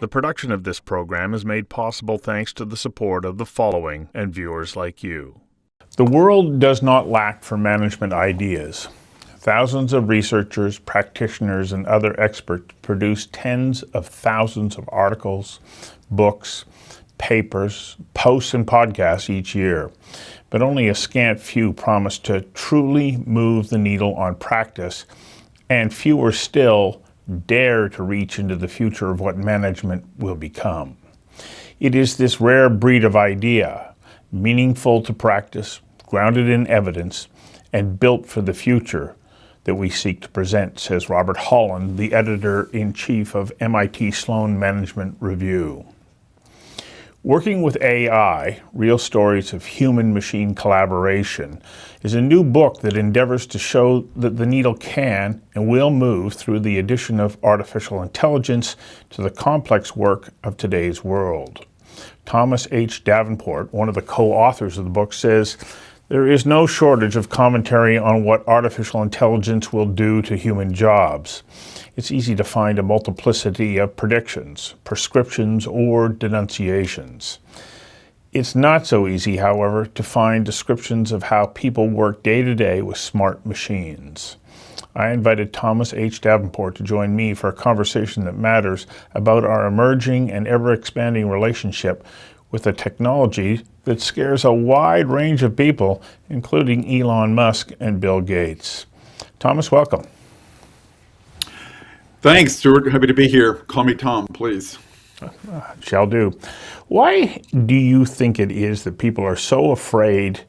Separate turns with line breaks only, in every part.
The production of this program is made possible thanks to the support of the following and viewers like you. The world does not lack for management ideas. Thousands of researchers, practitioners, and other experts produce tens of thousands of articles, books, papers, posts, and podcasts each year. But only a scant few promise to truly move the needle on practice, and fewer still dare to reach into the future of what management will become. It is this rare breed of idea, meaningful to practice, grounded in evidence, and built for the future, that we seek to present, says Robert Holland, the editor-in-chief of MIT Sloan Management Review. Working with AI, Real Stories of Human-Machine Collaboration, is a new book that endeavors to show that the needle can and will move through the addition of artificial intelligence to the complex work of today's world. Thomas H. Davenport, one of the co-authors of the book, says, "There is no shortage of commentary on what artificial intelligence will do to human jobs. It's easy to find a multiplicity of predictions, prescriptions, or denunciations. It's not so easy, however, to find descriptions of how people work day to day with smart machines." I invited Thomas H. Davenport to join me for a conversation that matters about our emerging and ever-expanding relationship with a technology that scares a wide range of people, including Elon Musk and Bill Gates. Thomas, welcome.
Thanks, Stuart. Happy to be here. Call me Tom, please.
Shall do. Why do you think it is that people are so afraid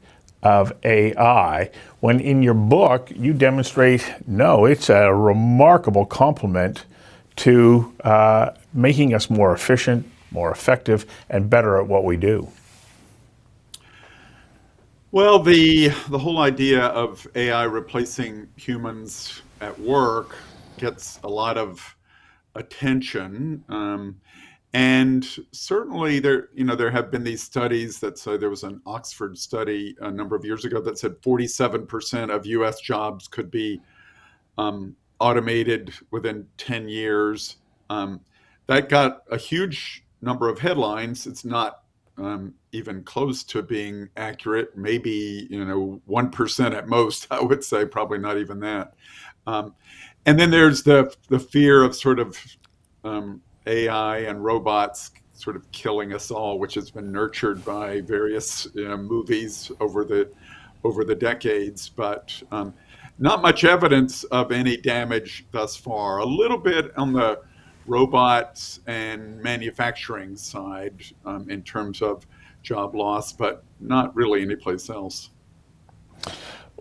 of AI when in your book you demonstrate, no, it's a remarkable complement to making us more efficient, more effective, and better at what we do?
Well, the whole idea of AI replacing humans at work gets a lot of attention, and certainly there have been these studies that say there was an Oxford study a number of years ago that said 47% of U.S. jobs could be automated within 10 years. That got a huge number of headlines. It's not even close to being accurate. Maybe 1% at most. I would say probably not even that. And then there's the fear of sort of AI and robots sort of killing us all, which has been nurtured by various movies over the decades, but not much evidence of any damage thus far. A little bit on the robots and manufacturing side in terms of job loss, but not really anyplace else.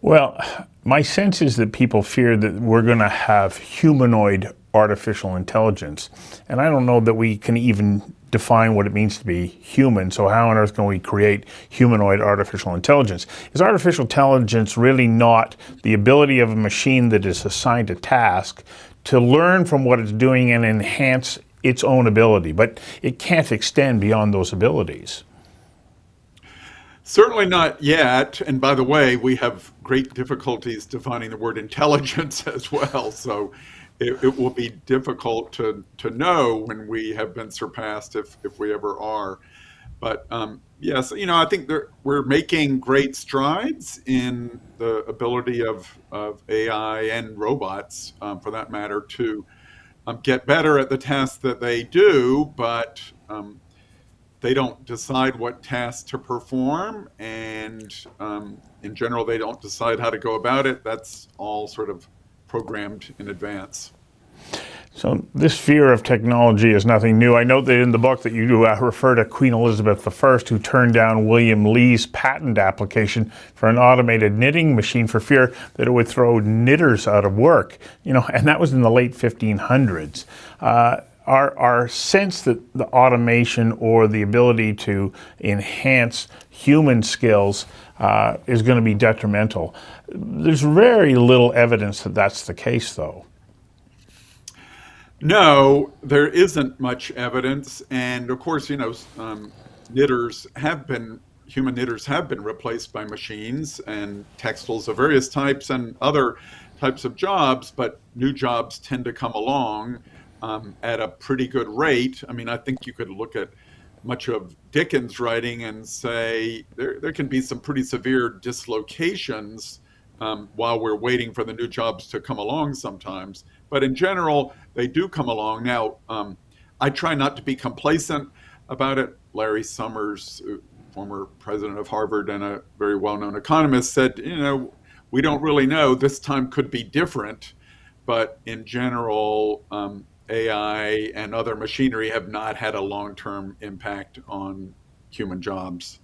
Well, my sense is that people fear that we're going to have humanoid artificial intelligence. And I don't know that we can even define what it means to be human. So how on earth can we create humanoid artificial intelligence? Is artificial intelligence really not the ability of a machine that is assigned a task to learn from what it's doing and enhance its own ability, but it can't extend beyond those abilities?
Certainly not yet. And by the way, we have great difficulties defining the word intelligence as well. So it will be difficult to know when we have been surpassed, if we ever are. But yes, I think we're making great strides in the ability of AI and robots, for that matter, to get better at the tasks that they do, but they don't decide what tasks to perform, and in general, they don't decide how to go about it. That's all sort of programmed in advance.
So this fear of technology is nothing new. I note that in the book that you refer to Queen Elizabeth I, who turned down William Lee's patent application for an automated knitting machine for fear that it would throw knitters out of work. And that was in the late 1500s. Our sense that the automation or the ability to enhance human skills is going to be detrimental. There's very little evidence that that's the case, though.
No, there isn't much evidence. And of course, human knitters have been replaced by machines and textiles of various types and other types of jobs, but new jobs tend to come along. at a pretty good rate. I mean, I think you could look at much of Dickens' writing and say there can be some pretty severe dislocations while we're waiting for the new jobs to come along sometimes. But in general, they do come along. Now, I try not to be complacent about it. Larry Summers, former president of Harvard and a very well-known economist, said, we don't really know. This time could be different. But in general, AI and other machinery have not had a long-term impact on human jobs.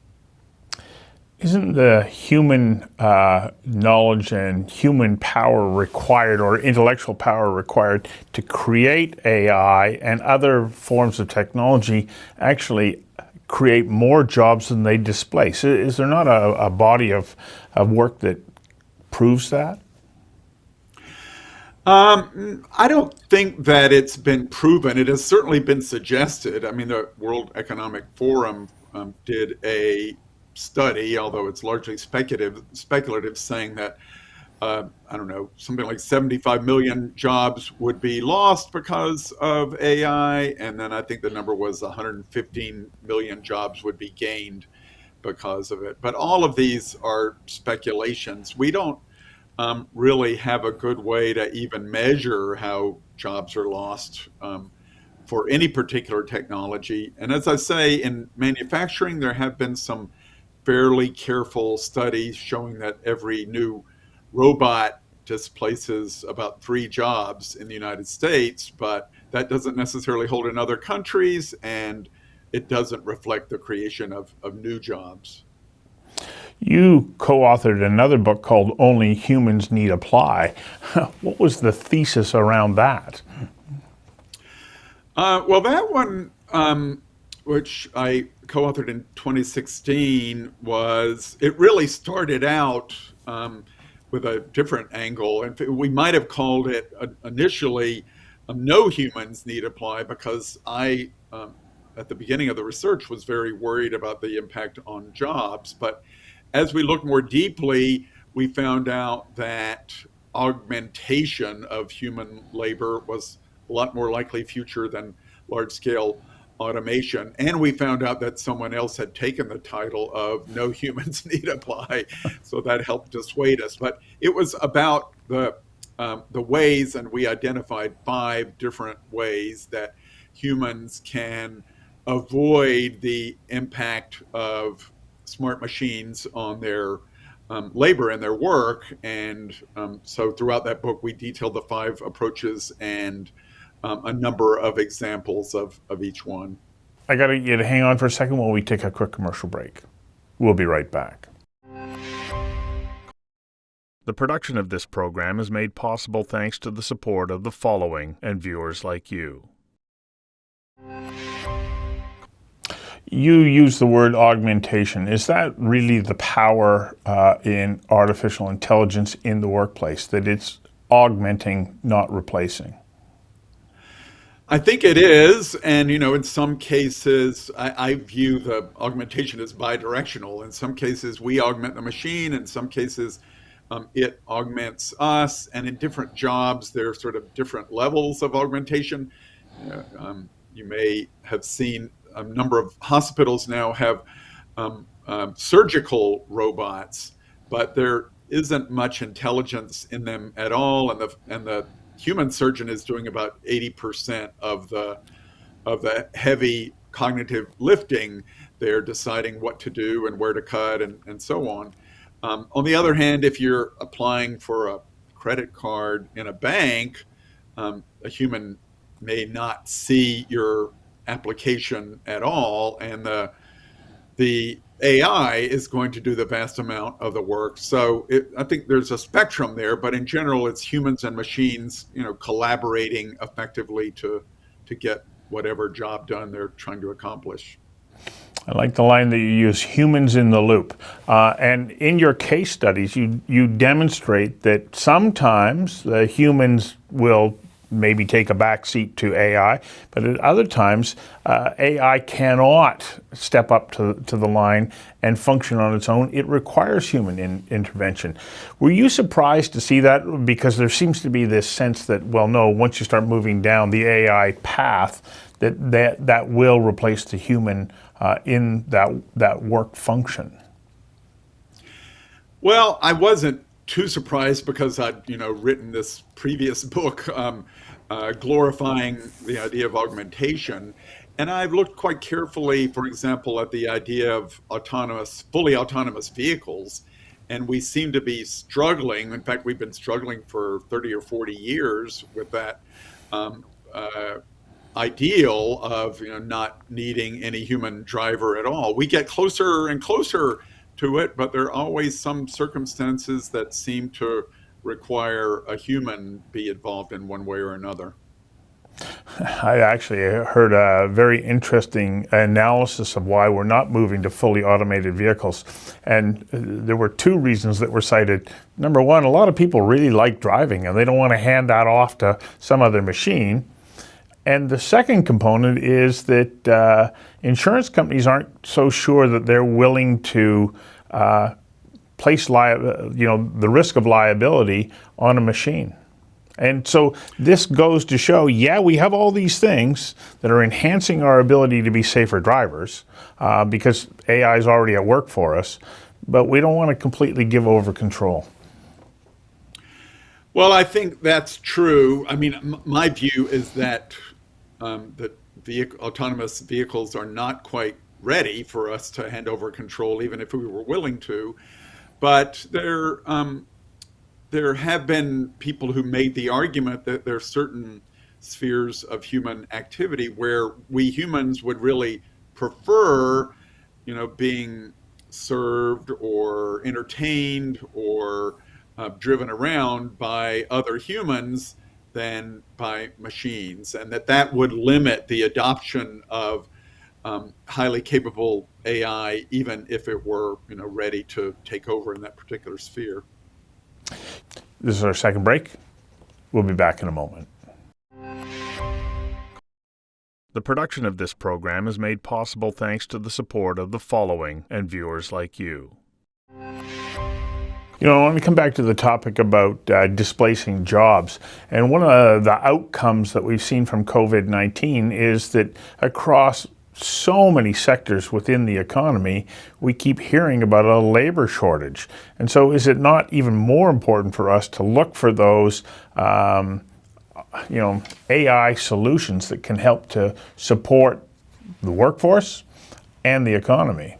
Isn't the human knowledge and human power required, or intellectual power required, to create AI and other forms of technology actually create more jobs than they displace? Is there not a body of work that proves that?
I don't think that it's been proven. It has certainly been suggested. I mean, the World Economic Forum did a study, although it's largely speculative, saying that I don't know, something like 75 million jobs would be lost because of AI, and then I think the number was 115 million jobs would be gained because of it. But all of these are speculations. We don't really have a good way to even measure how jobs are lost for any particular technology. And as I say, in manufacturing, there have been some fairly careful studies showing that every new robot displaces about 3 jobs in the United States, but that doesn't necessarily hold in other countries, and it doesn't reflect the creation of new jobs.
You co-authored another book called Only Humans Need Apply. What was the thesis around that?
Well, that one, which I co-authored in 2016, it really started out with a different angle. And we might have called it initially No Humans Need Apply, because I, at the beginning of the research, was very worried about the impact on jobs. But as we looked more deeply, we found out that augmentation of human labor was a lot more likely future than large-scale automation. And we found out that someone else had taken the title of No Humans Need Apply, so that helped dissuade us. But it was about the ways, and we identified 5 different ways that humans can avoid the impact of smart machines on their labor and their work. And so throughout that book, we detailed the 5 approaches and a number of examples of each one.
I got you to hang on for a second while we take a quick commercial break. We'll be right back. The production of this program is made possible thanks to the support of the following and viewers like you. You use the word augmentation. Is that really the power in artificial intelligence in the workplace, that it's augmenting, not replacing?
I think it is. And, in some cases, I view the augmentation as bidirectional. In some cases, we augment the machine. In some cases, it augments us. And in different jobs, there are sort of different levels of augmentation. You may have seen a number of hospitals now have surgical robots, but there isn't much intelligence in them at all. And the human surgeon is doing about 80% of the heavy cognitive lifting. They're deciding what to do and where to cut and so on. On the other hand, if you're applying for a credit card in a bank, a human may not see your application at all, and the AI is going to do the vast amount of the work. So I think there's a spectrum there, but in general, it's humans and machines, collaborating effectively to get whatever job done they're trying to accomplish.
I like the line that you use, humans in the loop. And in your case studies, you demonstrate that sometimes the humans will maybe take a back seat to AI, but at other times, AI cannot step up to the line and function on its own. It requires human intervention. Were you surprised to see that? Because there seems to be this sense that, well, no, once you start moving down the AI path, that will replace the human in that work function.
Well, I wasn't too surprised because I'd written this previous book glorifying the idea of augmentation, and I've looked quite carefully, for example, at the idea of fully autonomous vehicles, and we seem to be struggling. In fact, we've been struggling for 30 or 40 years with that um, ideal of not needing any human driver at all. We get closer and closer to it, but there are always some circumstances that seem to require a human be involved in one way or another.
I actually heard a very interesting analysis of why we're not moving to fully automated vehicles. And there were two reasons that were cited. Number one, a lot of people really like driving and they don't want to hand that off to some other machine. And the second component is that insurance companies aren't so sure that they're willing to place the risk of liability on a machine. And so this goes to show, yeah, we have all these things that are enhancing our ability to be safer drivers because AI is already at work for us, but we don't want to completely give over control.
Well, I think that's true. I mean, my view is that autonomous vehicles are not quite ready for us to hand over control, even if we were willing to. But there have been people who made the argument that there are certain spheres of human activity where we humans would really prefer, being served or entertained or driven around by other humans than by machines, and that would limit the adoption of highly capable AI, even if it were ready to take over in that particular sphere.
This is our second break. We'll be back in a moment. The production of this program is made possible thanks to the support of the following and viewers like you. I want to come back to the topic about displacing jobs. And one of the outcomes that we've seen from COVID-19 is that across so many sectors within the economy, we keep hearing about a labor shortage. And so is it not even more important for us to look for those AI solutions that can help to support the workforce and the economy?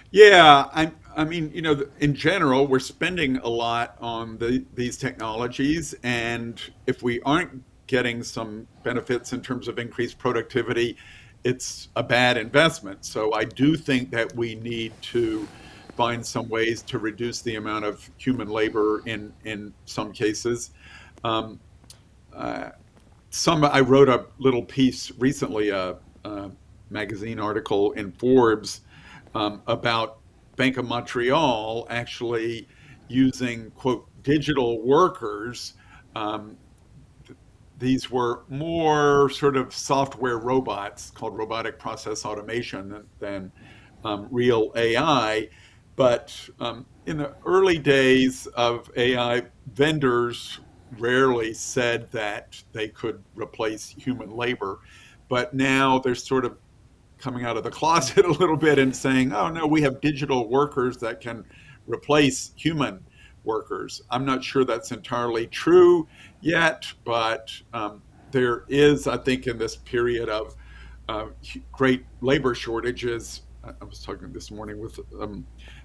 Yeah, I mean, in general, we're spending a lot on these technologies, and if we aren't getting some benefits in terms of increased productivity, it's a bad investment. So I do think that we need to find some ways to reduce the amount of human labor in some cases. I wrote a little piece recently, a magazine article in Forbes about Bank of Montreal actually using, quote, digital workers. These were more sort of software robots called robotic process automation than real AI. But in the early days of AI, vendors rarely said that they could replace human labor. But now they're sort of coming out of the closet a little bit and saying, oh, no, we have digital workers that can replace human workers. I'm not sure that's entirely true yet, but there is, I think, in this period of great labor shortages. I was talking this morning with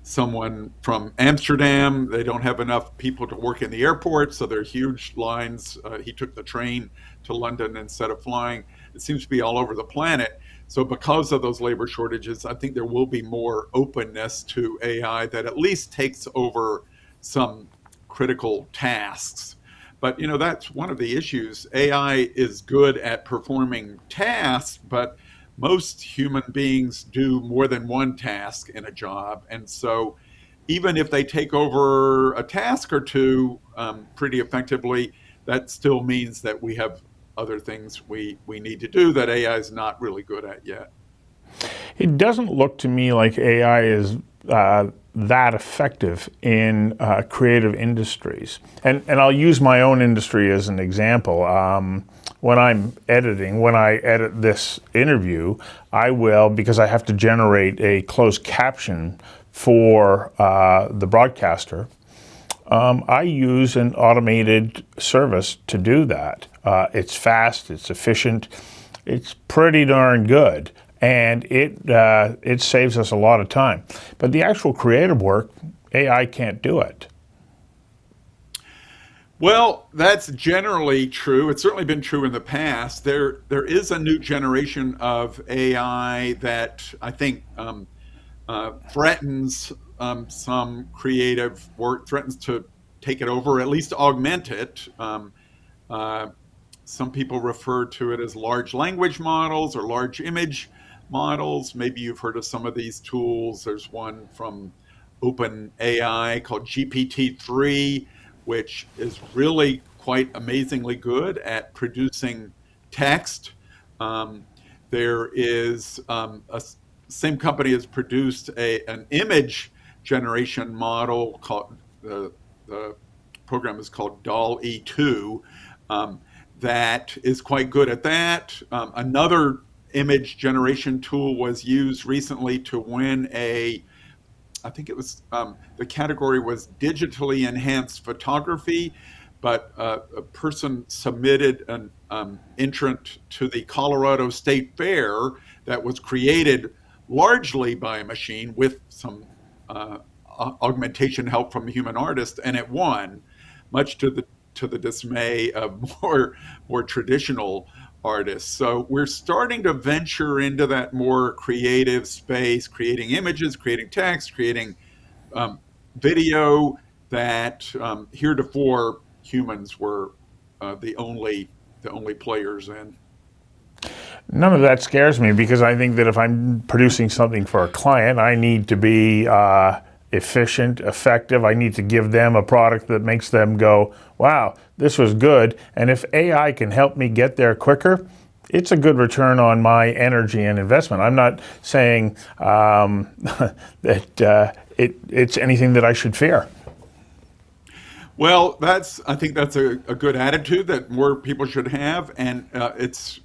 someone from Amsterdam. They don't have enough people to work in the airport, so there are huge lines. He took the train to London instead of flying. It seems to be all over the planet. So because of those labor shortages, I think there will be more openness to AI that at least takes over some critical tasks. But that's one of the issues. AI is good at performing tasks, but most human beings do more than one task in a job. And so even if they take over a task or two pretty effectively, that still means that we have other things we need to do that AI is not really good at yet.
It doesn't look to me like AI is that effective in creative industries. And I'll use my own industry as an example. When I'm editing, when I edit this interview, I will, because I have to generate a closed caption for the broadcaster, I use an automated service to do that. It's fast, it's efficient, it's pretty darn good, and it saves us a lot of time. But the actual creative work, AI can't do it.
Well, that's generally true. It's certainly been true in the past. There is a new generation of AI that I think threatens some creative work, threatens to take it over, at least augment it. Uh, some people refer to it as large language models or large image models. Maybe you've heard of some of these tools. There's one from OpenAI called GPT-3, which is really quite amazingly good at producing text. Um, there is a same company has produced an image generation model called the program is called Doll E2, um, that is quite good at that. Another image generation tool was used recently to win I think it was the category was digitally enhanced photography, but a person submitted an entrant to the Colorado State Fair that was created largely by a machine with some uh, augmentation help from the human artist, and it won, much to the dismay of more traditional artists. So we're starting to venture into that more creative space, creating images, creating text, creating um, video that heretofore humans were the only players in.
None of that scares me because I think that if I'm producing something for a client, I need to be efficient, effective. I need to give them a product that makes them go, wow, this was good. And if AI can help me get there quicker, it's a good return on my energy and investment. I'm not saying that it's anything that I should fear.
Well, I think that's a good attitude that more people should have, and it's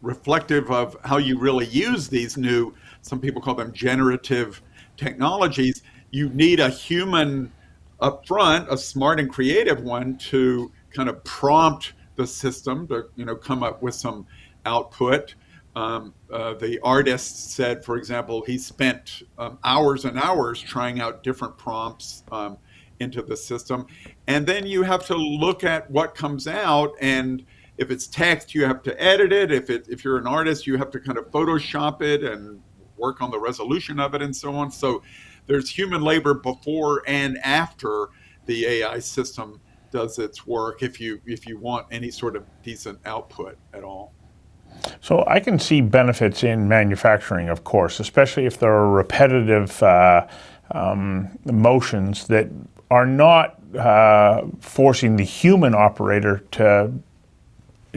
reflective of how you really use these new. Some people call them generative technologies. You need a human up front, a smart and creative one, to kind of prompt the system to come up with some output. The artist said, for example, he spent hours and hours trying out different prompts into the system. And then you have to look at what comes out. And if it's text, you have to edit it. If you're an artist, you have to kind of Photoshop it and work on the resolution of it and so on. So there's human labor before and after the AI system does its work if you want any sort of decent output at all.
So I can see benefits in manufacturing, of course, especially if there are repetitive motions that are not forcing the human operator to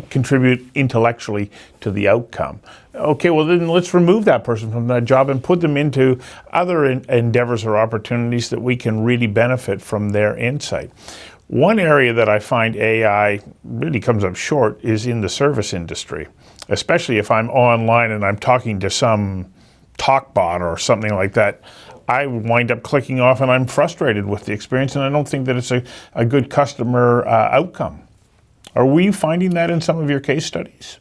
contribute intellectually to the outcome. Okay, well then let's remove that person from that job and put them into other endeavors or opportunities that we can really benefit from their insight. One area that I find AI really comes up short is in the service industry, especially if I'm online and I'm talking to some talk bot or something like that. I wind up clicking off and I'm frustrated with the experience, and I don't think that it's a good customer outcome. Are we finding that in some of your case studies?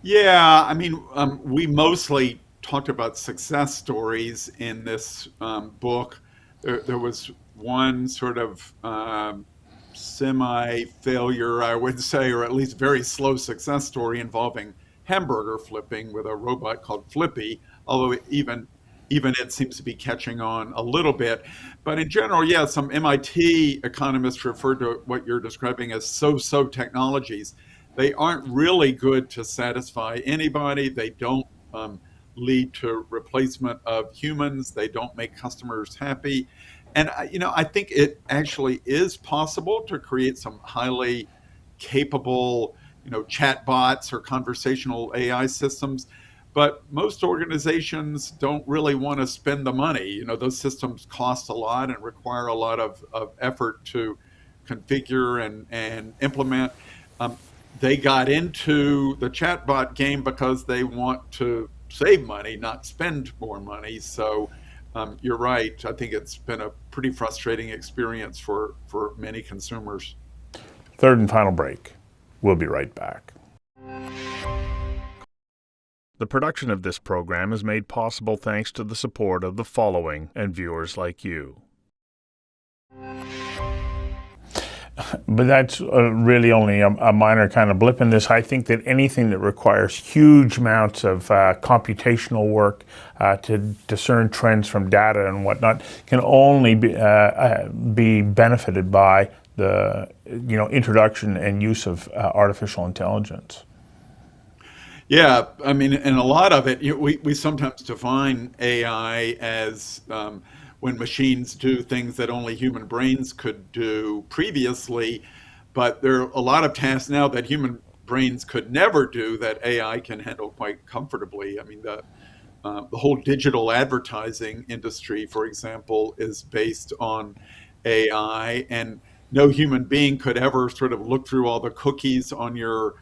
Yeah, I mean, we mostly talked about success stories in this book. There was one sort of semi-failure, I would say, or at least very slow success story involving hamburger flipping with a robot called Flippy, although even it seems to be catching on a little bit. But in general, yeah, some MIT economists refer to what you're describing as so-so technologies. They aren't really good to satisfy anybody. They don't lead to replacement of humans. They don't make customers happy. And I think it actually is possible to create some highly capable, chat bots or conversational AI systems. But most organizations don't really want to spend the money. Those systems cost a lot and require a lot of effort to configure and implement. Um, they got into the chatbot game because they want to save money, not spend more money. So you're right. I think it's been a pretty frustrating experience for many consumers.
Third and final break. We'll be right back. The production of this program is made possible thanks to the support of the following and viewers like you. But that's really only a minor kind of blip in this. I think that anything that requires huge amounts of computational work to discern trends from data and whatnot can only be benefited by the introduction and use of artificial intelligence.
Yeah, I mean, and a lot of it, we sometimes define AI as when machines do things that only human brains could do previously, but there are a lot of tasks now that human brains could never do that AI can handle quite comfortably. I mean, the whole digital advertising industry, for example, is based on AI, and no human being could ever sort of look through all the cookies on your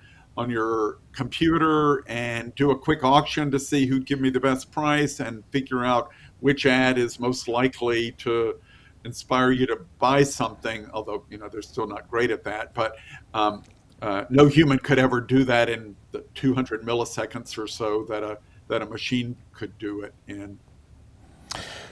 computer and do a quick auction to see who'd give me the best price and figure out which ad is most likely to inspire you to buy something. Although they're still not great at that, but no human could ever do that in the 200 milliseconds or so that a machine could do it in.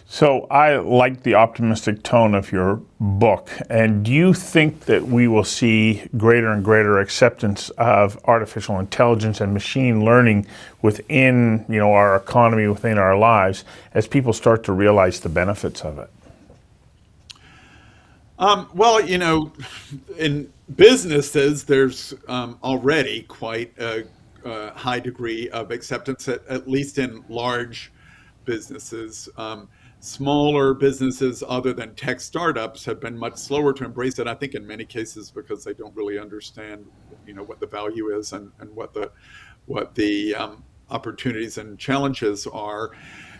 So I like the optimistic tone of your book. And do you think that we will see greater and greater acceptance of artificial intelligence and machine learning within, our economy, within our lives, as people start to realize the benefits of it?
Well, in businesses, there's already quite a high degree of acceptance, at least in large businesses. Smaller businesses, other than tech startups, have been much slower to embrace it. I think in many cases because they don't really understand, what the value is and what the opportunities and challenges are.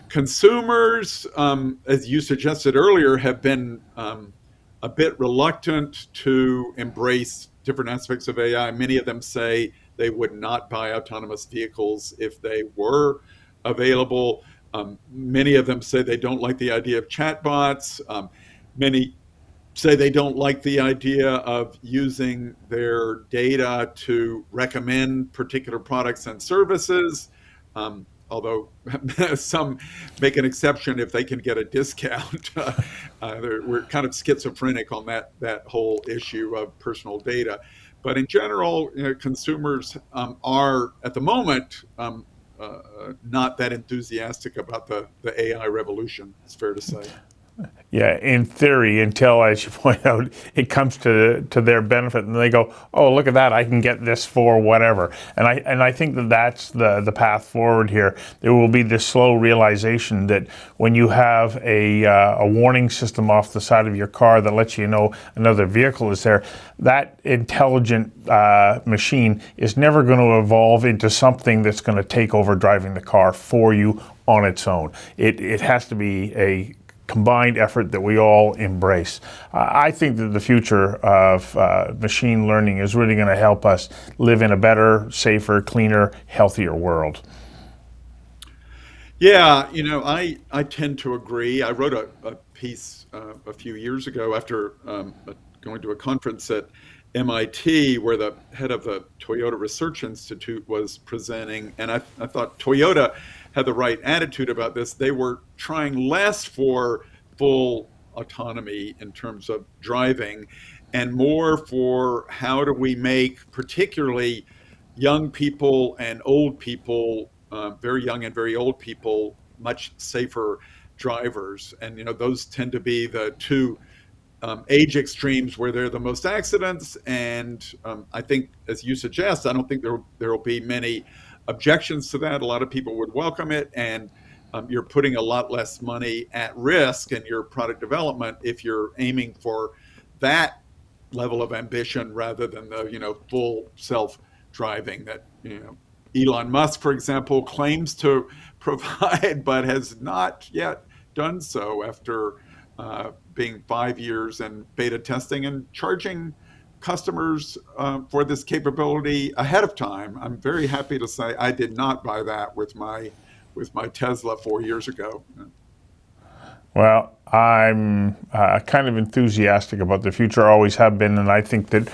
Consumers, as you suggested earlier, have been a bit reluctant to embrace different aspects of AI. Many of them say they would not buy autonomous vehicles if they were available. Many of them say they don't like the idea of chatbots. Many say they don't like the idea of using their data to recommend particular products and services. Although some make an exception if they can get a discount. We're kind of schizophrenic on that whole issue of personal data. But in general, consumers are at the moment not that enthusiastic about the AI revolution. It's fair to say.
Yeah, in theory, until, as you point out, it comes to their benefit, and they go, "Oh, look at that! I can get this for whatever." And I think that that's the path forward here. There will be this slow realization that when you have a warning system off the side of your car that lets you know another vehicle is there, that intelligent machine is never going to evolve into something that's going to take over driving the car for you on its own. It has to be a combined effort that we all embrace. I think that the future of machine learning is really going to help us live in a better, safer, cleaner, healthier world.
Yeah, I tend to agree. I wrote a piece a few years ago after going to a conference at MIT where the head of the Toyota Research Institute was presenting, and I thought Toyota had the right attitude about this. They were trying less for full autonomy in terms of driving and more for how do we make particularly young people and old people, very young and very old people, much safer drivers. And those tend to be the two age extremes where there are the most accidents. And I think, as you suggest, I don't think there will be many objections to that. A lot of people would welcome it. And you're putting a lot less money at risk in your product development if you're aiming for that level of ambition rather than the full self-driving that Elon Musk, for example, claims to provide, but has not yet done so after being 5 years in beta testing and charging customers for this capability ahead of time. I'm very happy to say I did not buy that with my Tesla 4 years ago.
Well, I'm kind of enthusiastic about the future, always have been, and I think that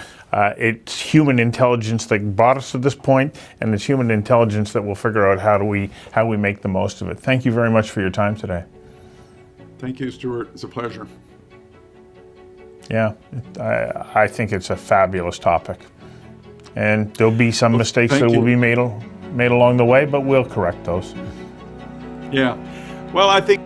it's human intelligence that brought us to this point, and it's human intelligence that will figure out how we make the most of it. Thank you very much for your time today.
Thank you, Stuart. It's a pleasure.
Yeah, I think it's a fabulous topic, and there'll be some mistakes that will be made along the way, but we'll correct those.
Yeah, well, I think